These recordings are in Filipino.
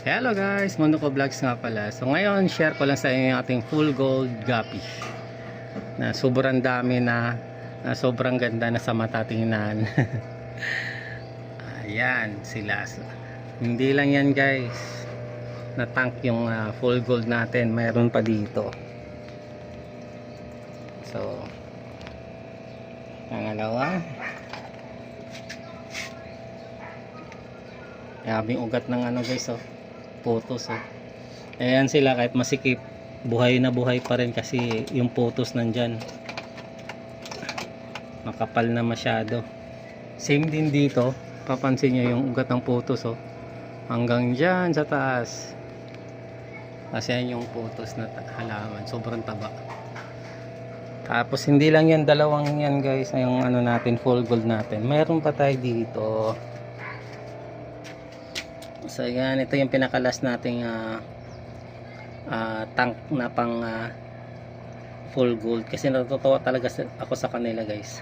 Hello guys, Mundo ko Vlogs nga pala. So ngayon, share ko lang sa inyo yung ating full gold guppy na sobrang dami na sobrang ganda na sa mata tingnan. Ayan sila. So, hindi lang yan guys, na tank yung full gold natin, mayroon pa dito. So pangalawa, grabing ugat ng ano guys, oh, putos, oh. Ayan sila, kahit masikip, buhay na buhay pa rin kasi yung putos nandyan, makapal na masyado. Same din dito, papansin nyo yung ugat ng putos, oh, hanggang dyan sa taas. Kasi yan yung putos na halaman, sobrang taba. Tapos hindi lang yan, dalawang yan guys, yung ano natin, full gold natin, mayroon pa tayo dito. So yan, ito yung pinakalas nating tank na pang full gold, kasi natutuwa talaga ako sa kanila guys.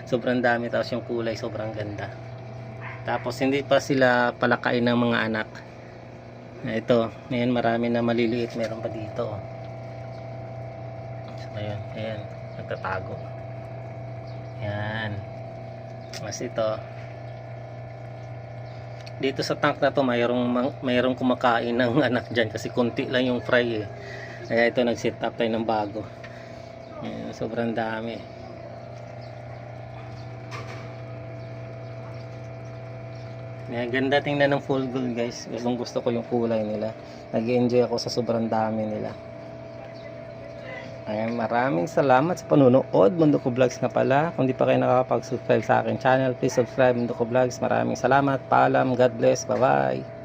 Sobrang dami, tapos yung kulay sobrang ganda. Tapos hindi pa sila palakain ng mga anak. Ito, ngayon marami na maliliit, meron pa dito. So ayan, ayan, nagtatago. Yan. Mas ito, dito sa tank na to mayroong kumakain ng anak dyan kasi konti lang yung fry, eh. Kaya ito, nag-set up tayo ng bago. Ayan, sobrang dami. Ayan, ganda tingnan ng full gold guys. Gusto ko yung kulay nila. Nag-enjoy ako sa sobrang dami nila. Ayan, maraming salamat sa panunood. Mundo ko Vlogs nga pala. Kung di pa kayo nakakapag-subscribe sa akin channel, please subscribe Mundo ko Vlogs. Maraming salamat. Paalam. God bless. Bye bye.